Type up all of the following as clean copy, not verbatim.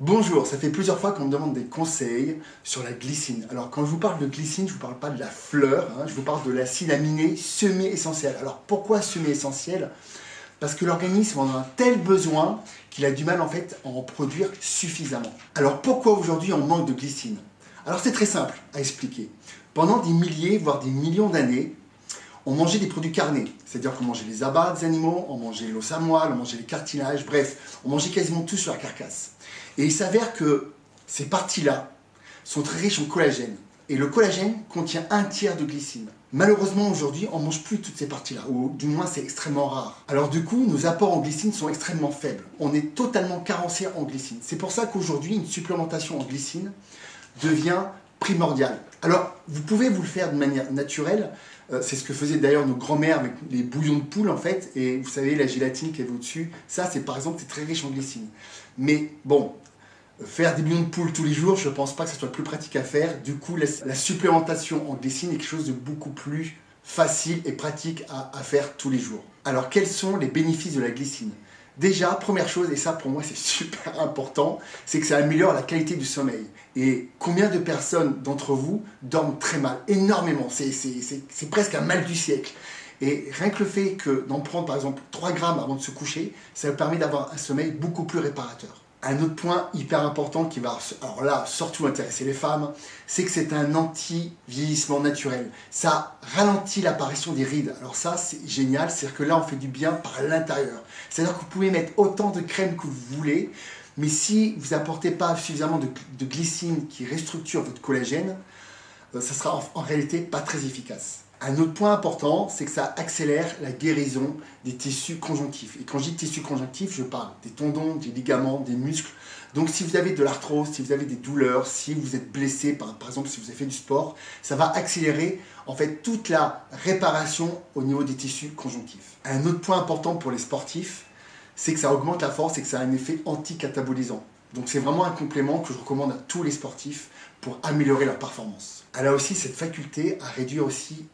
Bonjour, ça fait plusieurs fois qu'on me demande des conseils sur la glycine. Alors quand je vous parle de glycine, je ne vous parle pas de la fleur, je vous parle de l'acide aminé semi-essentiel. Alors pourquoi semi-essentiel? Parce que l'organisme en a un tel besoin qu'il a du mal en fait à en produire suffisamment. Alors pourquoi aujourd'hui on manque de glycine? Alors c'est très simple à expliquer. Pendant des milliers, voire des millions d'années, on mangeait des produits carnés, c'est-à-dire qu'on mangeait les abats des animaux, on mangeait l'os à moelle, on mangeait les cartilages, bref, on mangeait quasiment tout sur la carcasse. Et il s'avère que ces parties-là sont très riches en collagène. Et le collagène contient un tiers de glycine. Malheureusement, aujourd'hui, on ne mange plus toutes ces parties-là, ou du moins c'est extrêmement rare. Alors du coup, nos apports en glycine sont extrêmement faibles. On est totalement carencé en glycine. C'est pour ça qu'aujourd'hui, une supplémentation en glycine devient primordiale. Alors, vous pouvez vous le faire de manière naturelle. C'est ce que faisaient d'ailleurs nos grands-mères avec les bouillons de poule en fait. Et vous savez, la gélatine qui est au-dessus, ça c'est par exemple, c'est très riche en glycine. Mais bon, faire des bouillons de poule tous les jours, je ne pense pas que ce soit le plus pratique à faire. Du coup, la supplémentation en glycine est quelque chose de beaucoup plus facile et pratique à faire tous les jours. Alors, quels sont les bénéfices de la glycine? Déjà, première chose, et ça pour moi c'est super important, c'est que ça améliore la qualité du sommeil. Et combien de personnes d'entre vous dorment très mal? Énormément, c'est presque un mal du siècle. Et rien que le fait d'en prendre par exemple 3 grammes avant de se coucher, ça vous permet d'avoir un sommeil beaucoup plus réparateur. Un autre point hyper important qui va, alors là, surtout intéresser les femmes, c'est que c'est un anti-vieillissement naturel. Ça ralentit l'apparition des rides. Alors ça, c'est génial, c'est-à-dire que là, on fait du bien par l'intérieur. C'est-à-dire que vous pouvez mettre autant de crème que vous voulez, mais si vous n'apportez pas suffisamment de glycine qui restructure votre collagène, ça sera en réalité pas très efficace. Un autre point important, c'est que ça accélère la guérison des tissus conjonctifs. Et quand je dis tissus conjonctifs, je parle des tendons, des ligaments, des muscles. Donc si vous avez de l'arthrose, si vous avez des douleurs, si vous êtes blessé, par exemple si vous avez fait du sport, ça va accélérer en fait toute la réparation au niveau des tissus conjonctifs. Un autre point important pour les sportifs, c'est que ça augmente la force et que ça a un effet anti-catabolisant. Donc c'est vraiment un complément que je recommande à tous les sportifs pour améliorer leur performance. Elle a aussi cette faculté à réduire aussi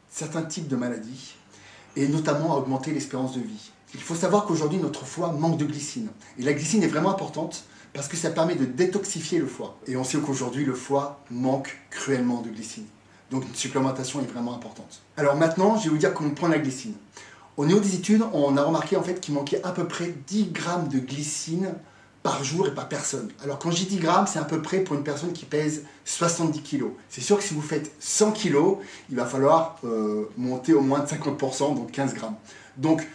certains types de maladies et notamment à augmenter l'espérance de vie. Il faut savoir qu'aujourd'hui notre foie manque de glycine. Et la glycine est vraiment importante parce que ça permet de détoxifier le foie. Et on sait qu'aujourd'hui le foie manque cruellement de glycine. Donc une supplémentation est vraiment importante. Alors maintenant, je vais vous dire comment prendre la glycine. Au niveau des études, on a remarqué en fait qu'il manquait à peu près 10 grammes de glycine par jour et par personne. Alors quand je dis 10 grammes, c'est à peu près pour une personne qui pèse 70 kg. C'est sûr que si vous faites 100 kg, il va falloir monter au moins de 50%, donc 15 grammes. Donc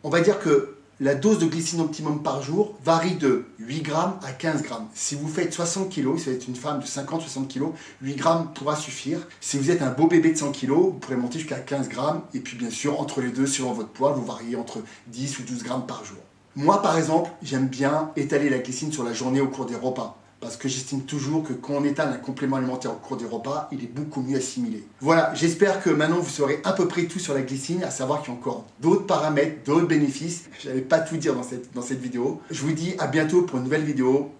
on va dire que la dose de glycine optimum par jour varie de 8 grammes à 15 grammes. Si vous faites 60 kg, si vous êtes une femme de 50-60 kg, 8 grammes pourra suffire. Si vous êtes un beau bébé de 100 kg, vous pourrez monter jusqu'à 15 grammes. Et puis bien sûr, entre les deux, selon votre poids, vous variez entre 10 ou 12 grammes par jour. Moi, par exemple, j'aime bien étaler la glycine sur la journée au cours des repas. Parce que j'estime toujours que quand on étale un complément alimentaire au cours des repas, il est beaucoup mieux assimilé. Voilà, j'espère que maintenant vous saurez à peu près tout sur la glycine, à savoir qu'il y a encore d'autres paramètres, d'autres bénéfices. Je n'allais pas tout dire dans cette vidéo. Je vous dis à bientôt pour une nouvelle vidéo.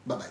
Bye bye.